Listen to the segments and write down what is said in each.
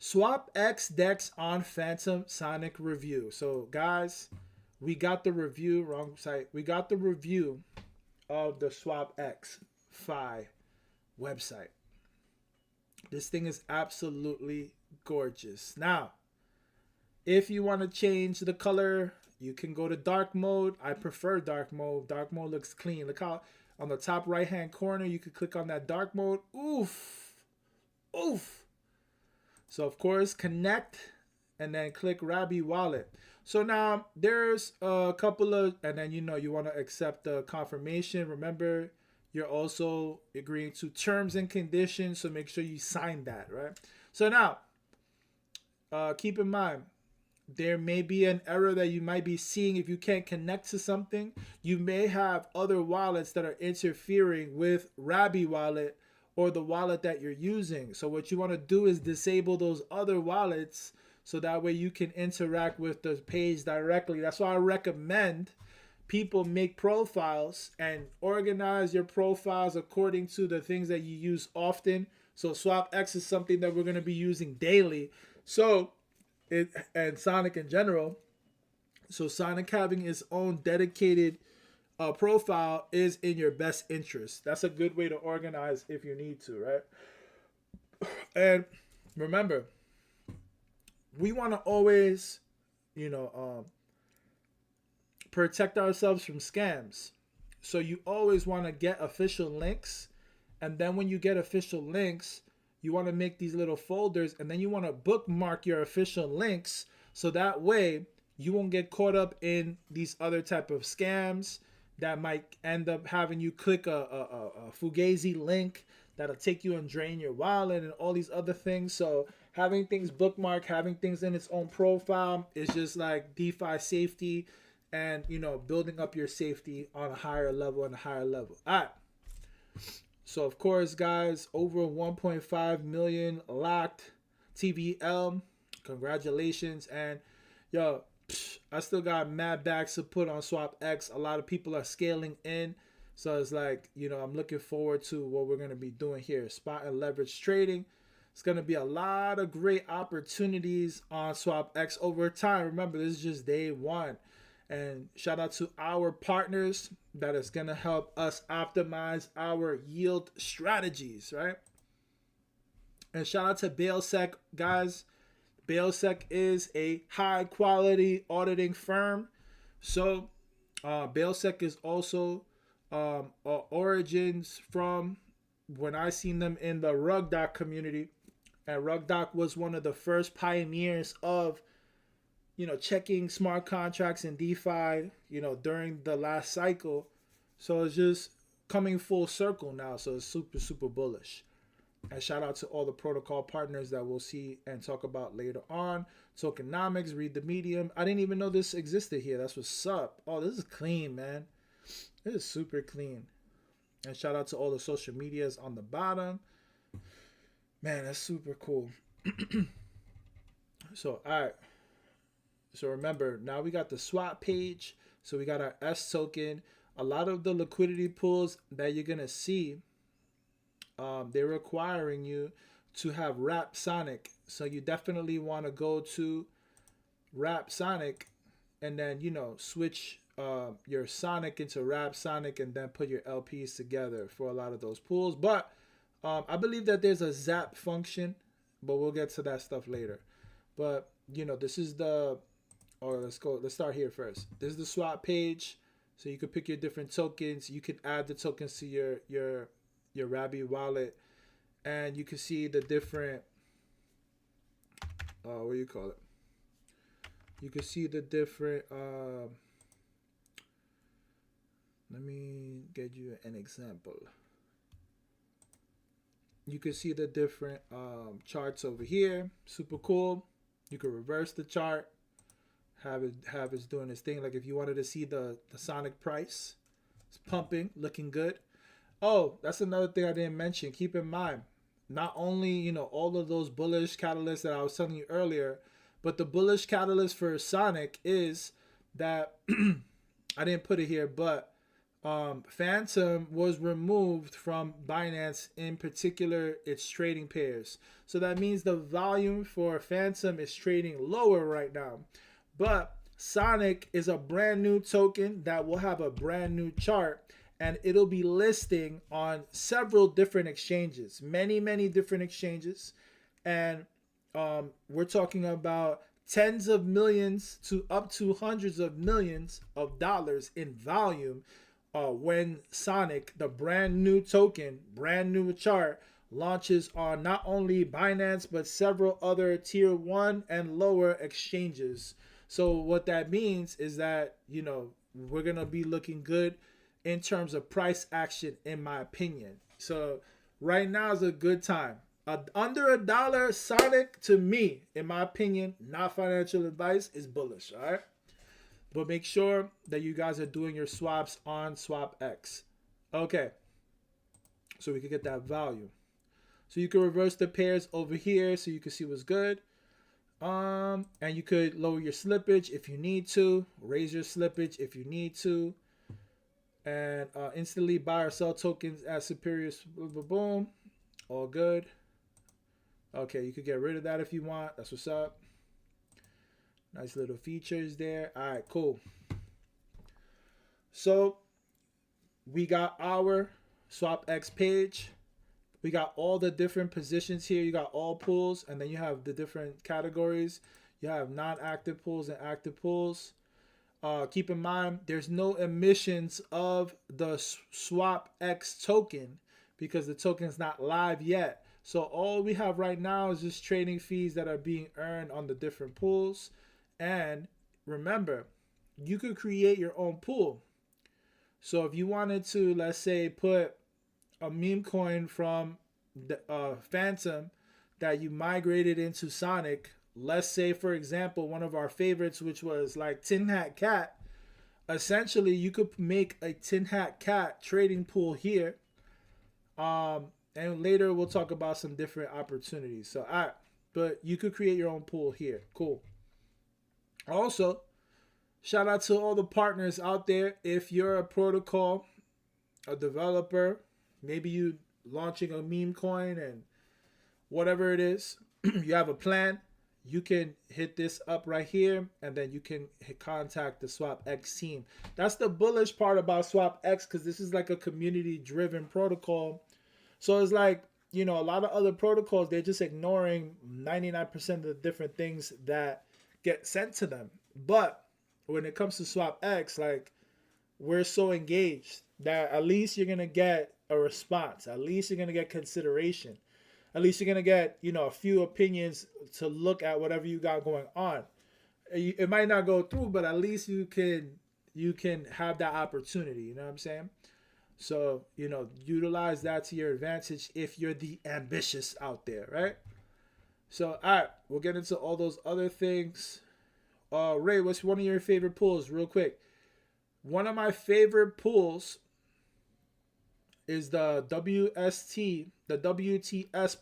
SwapX DEX on Fantom Sonic review. So guys, we got the review, wrong site. We got the review of the SwapX Fi website. This thing is absolutely gorgeous. Now, if you want to change the color, you can go to dark mode. I prefer dark mode. Dark mode looks clean. Look how on the top right hand corner, you could click on that dark mode. Oof. Oof. So of course, connect and then click Rabby wallet. So now there's a couple of, and then you want to accept the confirmation. Remember, you're also agreeing to terms and conditions, so make sure you sign that, right? So now, keep in mind, there may be an error that you might be seeing if you can't connect to something. You may have other wallets that are interfering with Rabby wallet or the wallet that you're using. So what you want to do is disable those other wallets so that way you can interact with the page directly. That's why I recommend people make profiles and organize your profiles according to the things that you use often. So SwapX is something that we're going to be using daily. So and Sonic in general. So Sonic having its own dedicated profile is in your best interest. That's a good way to organize if you need to, right? And remember, we want to always, protect ourselves from scams. So you always want to get official links. And then when you get official links, you want to make these little folders, and then you want to bookmark your official links so that way you won't get caught up in these other type of scams that might end up having you click a fugazi link that'll take you and drain your wallet and all these other things. So having things bookmarked, having things in its own profile is just like DeFi safety and, building up your safety on a higher level and a higher level. All right. So, of course, guys, over 1.5 million locked TVL. Congratulations. And, yo, I still got mad bags to put on SwapX. A lot of people are scaling in. So, it's like, I'm looking forward to what we're going to be doing here. Spot and leverage trading. It's going to be a lot of great opportunities on SwapX over time. Remember, this is just day one. And shout out to our partners that is going to help us optimize our yield strategies, right? And shout out to BailSec, guys. BailSec is a high quality auditing firm. So BailSec is also origins from when I seen them in the RugDoc community. And RugDoc was one of the first pioneers of checking smart contracts and DeFi, during the last cycle. So it's just coming full circle now. So it's super, super bullish. And shout out to all the protocol partners that we'll see and talk about later on. Tokenomics, read the medium. I didn't even know this existed here. That's what's up. Oh, this is clean, man. This is super clean. And shout out to all the social medias on the bottom. Man, that's super cool. So, all right. So remember, now we got the swap page. So we got our S token. A lot of the liquidity pools that you're going to see, they're requiring you to have Wrap Sonic. So you definitely want to go to Wrap Sonic and then, switch your Sonic into Wrap Sonic and then put your LPs together for a lot of those pools. But I believe that there's a Zap function, but we'll get to that stuff later. But, this is the... Or let's start here first. This is the swap page. So you can pick your different tokens. You can add the tokens to your Rabby wallet. And you can see the different, what do you call it? You can see the different, let me get you an example. You can see the different charts over here. Super cool. You can reverse the chart. Have it doing its thing. Like if you wanted to see the Sonic price, it's pumping, looking good. Oh, that's another thing I didn't mention. Keep in mind, not only all of those bullish catalysts that I was telling you earlier, but the bullish catalyst for Sonic is that I didn't put it here, but Fantom was removed from Binance, in particular its trading pairs. So that means the volume for Fantom is trading lower right now. But Sonic is a brand new token that will have a brand new chart, and it'll be listing on several different exchanges, many different exchanges. And we're talking about tens of millions to up to hundreds of millions of dollars in volume when Sonic, the brand new token, brand new chart, launches on not only Binance but several other tier 1 and lower exchanges. So what that means is that, you know, we're going to be looking good in terms of price action, in my opinion. So right now is a good time. Under $1 Sonic, to me, in my opinion, not financial advice, is bullish. All right. But make sure that you guys are doing your swaps on SwapX. Okay. So we can get that value. So you can reverse the pairs over here so you can see what's good. And you could lower your slippage if you need to. Raise your slippage if you need to. And instantly buy or sell tokens at superior. Boom. All good. Okay, you could get rid of that if you want. That's what's up. Nice little features there. All right, cool. So we got our SwapX page. We got all the different positions here. You got all pools, and then you have the different categories. You have non-active pools and active pools. Keep in mind, there's no emissions of the SwapX token because the token is not live yet. So all we have right now is just trading fees that are being earned on the different pools. And remember, you could create your own pool. So if you wanted to, let's say, put a meme coin from the Fantom that you migrated into Sonic, let's say, for example, one of our favorites, which was like Tin Hat Cat, essentially you could make a Tin Hat Cat trading pool here. And later we'll talk about some different opportunities. So, all right, but you could create your own pool here. Cool. Also, shout out to all the partners out there. If you're a protocol, a developer, maybe you launching a meme coin and whatever it is, you have a plan, you can hit this up right here, and then you can contact the SwapX team. That's the bullish part about SwapX, because this is like a community-driven protocol. So it's like, you know, a lot of other protocols, they're just ignoring 99% of the different things that get sent to them. But when it comes to SwapX, like, we're so engaged that at least you're going to get a response. At least you're going to get consideration. At least you're going to get, you know, a few opinions to look at whatever you got going on. It might not go through, but at least you can have that opportunity. You know what I'm saying? So, you know, utilize that to your advantage if you're the ambitious out there, right? So, all right, we'll get into all those other things. Ray, what's one of your favorite pools, real quick? One of my favorite pools is the WTS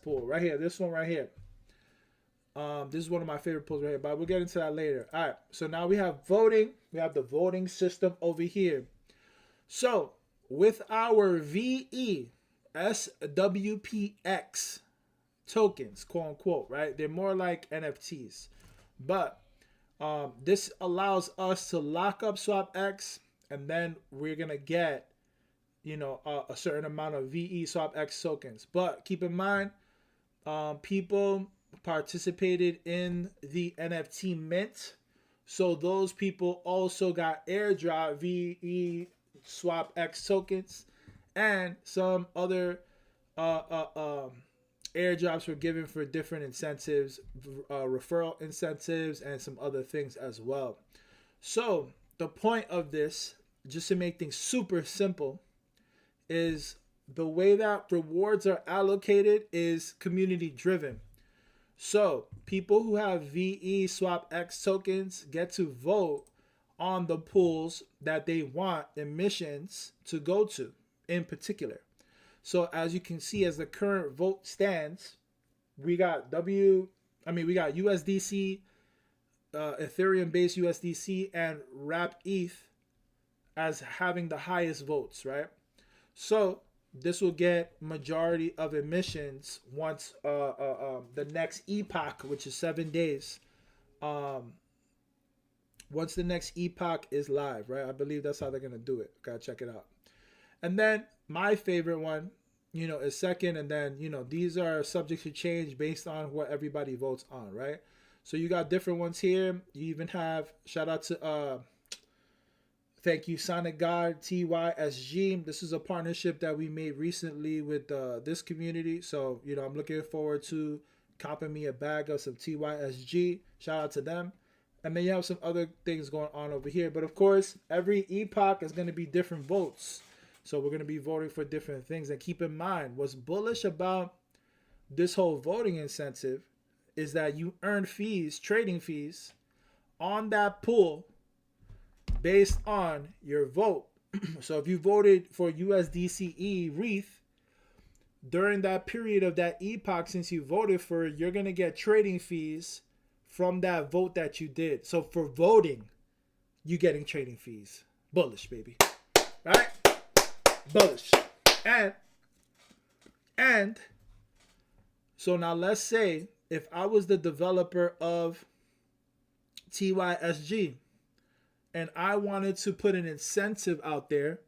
pool right here. This one right here. This is one of my favorite pools right here, but we'll get into that later. All right, so now we have voting. We have the voting system over here. So with our VE SWPX tokens, quote unquote, right? They're more like NFTs, but this allows us to lock up SwapX, and then we're gonna get, you know, a certain amount of VE SwapX tokens. But keep in mind, people participated in the NFT mint, so those people also got airdrop VE SwapX tokens, and some other airdrops were given for different incentives, referral incentives, and some other things as well. So the point of this, just to make things super simple, is the way that rewards are allocated is community driven. So people who have VE SwapX tokens get to vote on the pools that they want emissions to go to in particular. So as you can see, as the current vote stands, we got USDC, Ethereum based USDC, and Wrap ETH as having the highest votes, right? So this will get majority of emissions once the next epoch, which is 7 days, once the next epoch is live, right? I believe that's how they're gonna do it. Gotta check it out. And then my favorite one, is second, and then these are subject to change based on what everybody votes on, right? So you got different ones here. You even have, shout out to thank you Sonic God TYSG. This is a partnership that we made recently with this community. So I'm looking forward to copping me a bag of some TYSG. Shout out to them. And then you have some other things going on over here. But of course, every epoch is going to be different votes. So we're going to be voting for different things. And keep in mind, what's bullish about this whole voting incentive is that you earn fees, trading fees, on that pool based on your vote. So if you voted for USDCE REIT during that period of that epoch, since you voted for it, you're going to get trading fees from that vote that you did. So for voting, you getting trading fees. Bullish, baby. Right? Bullish. And so now let's say if I was the developer of TYSG and I wanted to put an incentive out there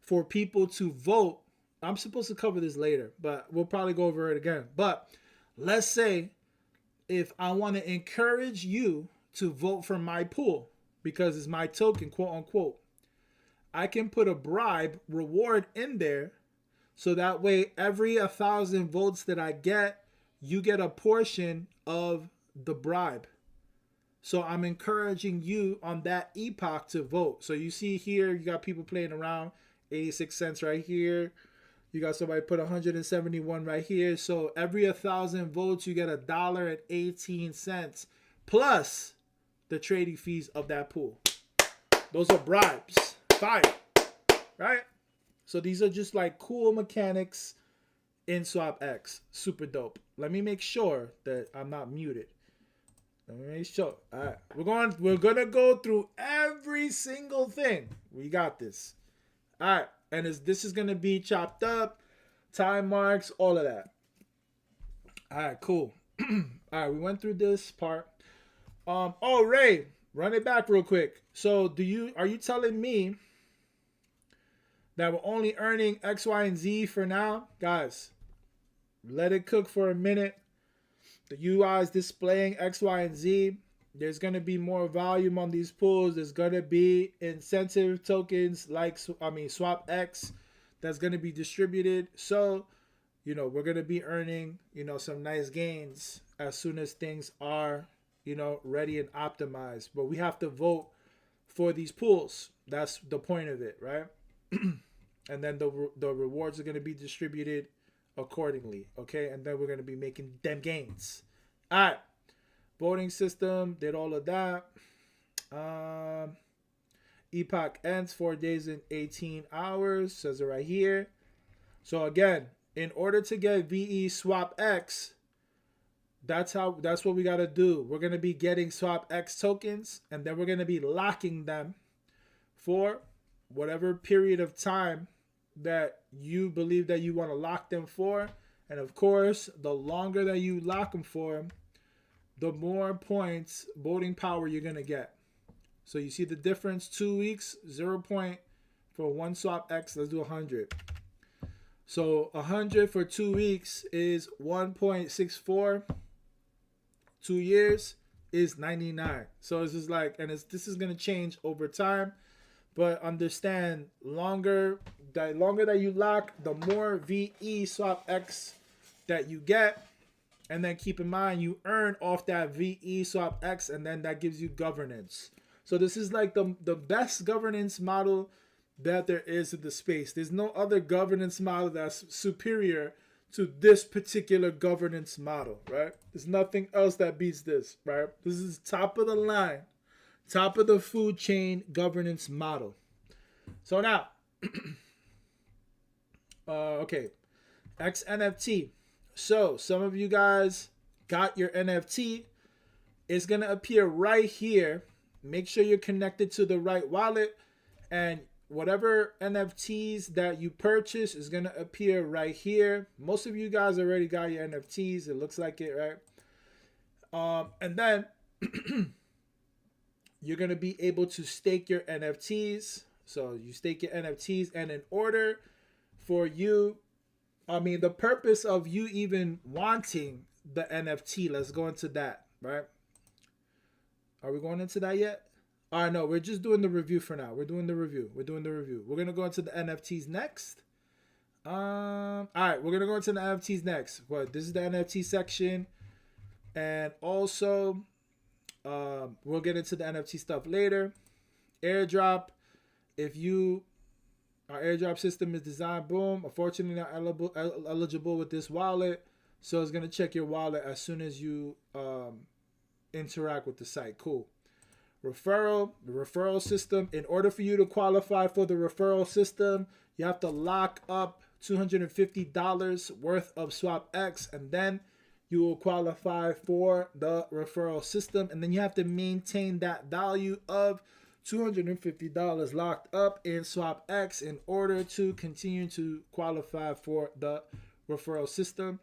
for people to vote, I'm supposed to cover this later, but we'll probably go over it again. But let's say if I want to encourage you to vote for my pool because it's my token, quote unquote, I can put a bribe reward in there so that way every 1,000 votes that I get, you get a portion of the bribe. So I'm encouraging you on that epoch to vote. So you see here, you got people playing around, 86 cents right here. You got somebody put 171 right here. So every 1,000 votes, you get $1.18 plus the trading fees of that pool. Those are bribes. Fire. Right? So these are just like cool mechanics in SwapX. Super dope. Let me make sure that I'm not muted. Let me make sure. All right. We're gonna go through every single thing. We got this. All right. And this is gonna be chopped up, time marks, all of that. All right, cool. All right, we went through this part. Oh, Ray, run it back real quick. So are you telling me that we're only earning X, Y, and Z for now? Guys, let it cook for a minute. The UI is displaying X, Y, and Z. There's going to be more volume on these pools. There's going to be incentive tokens like, SwapX that's going to be distributed. So, we're going to be earning, some nice gains as soon as things are, ready and optimized. But we have to vote for these pools. That's the point of it, right? And then the rewards are going to be distributed accordingly, okay? And then we're going to be making them gains. All right. Voting system, did all of that. Epoch ends 4 days and 18 hours, says it right here. So again, in order to get VE SwapX, that's what we got to do. We're going to be getting SwapX tokens, and then we're going to be locking them for whatever period of time that you believe that you want to lock them for. And of course, the longer that you lock them for, the more points, voting power you're going to get. So you see the difference, 2 weeks, 0 point for one SwapX. Let's do 100. So 100 for 2 weeks is 1.64. 2 years is 99. So it's just like, and this is going to change over time. But understand, the longer that you lock, the more VE SwapX that you get. And then keep in mind, you earn off that VE SwapX, and then that gives you governance. So this is like the best governance model that there is in the space. There's no other governance model that's superior to this particular governance model, right? There's nothing else that beats this, right? This is top of the line, top of the food chain governance model. So now, okay, XNFT. So some of you guys got your NFT. It's going to appear right here. Make sure you're connected to the right wallet. And whatever NFTs that you purchase is going to appear right here. Most of you guys already got your NFTs. It looks like it, right? And then you're going to be able to stake your NFTs. So you stake your NFTs, and in order for you, the purpose of you even wanting the NFT, let's go into that, right? Are we going into that yet? All right, no, we're just doing the review for now. We're doing the review. We're going to go into the NFTs next. All right, we're going to go into the NFTs next. But this is the NFT section. And also, we'll get into the NFT stuff later. AirDrop. If our AirDrop system is designed, boom, unfortunately not eligible with this wallet. So it's going to check your wallet as soon as you interact with the site. Cool. Referral, the referral system. In order for you to qualify for the referral system, you have to lock up $250 worth of SwapX, and then you will qualify for the referral system. And then you have to maintain that value of $250 locked up in SwapX in order to continue to qualify for the referral system.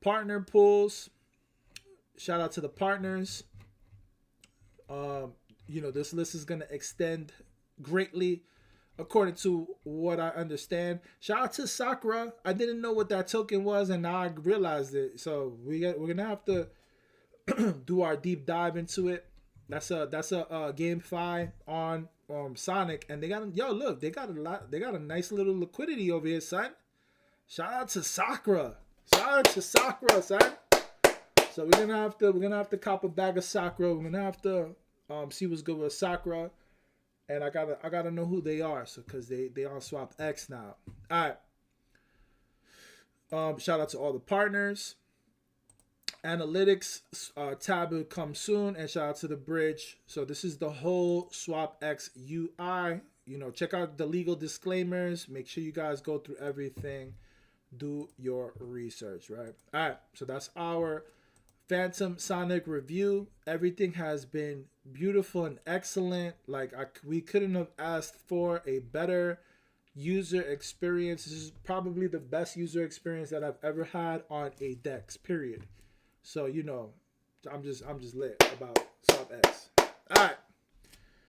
Partner pools. Shout out to the partners. This list is going to extend greatly according to what I understand. Shout out to Sakura. I didn't know what that token was, and now I realized it. So we're going to have to do our deep dive into it. That's a GameFi on Sonic, and they got a nice little liquidity over here, son. Shout out to Sakura. Son. So we're gonna have to cop a bag of Sakura. We're gonna have to see what's good with Sakura, and I gotta know who they are, so because they on SwapX now. All right. Shout out to all the partners. Analytics tab will come soon, and shout out to the bridge. So this is the whole SwapX UI. Check out the legal disclaimers. Make sure you guys go through everything. Do your research, right? All right. So that's our Fantom Sonic review. Everything has been beautiful and excellent. We couldn't have asked for a better user experience. This is probably the best user experience that I've ever had on a DEX, period. So I'm just lit about SwapX. All right.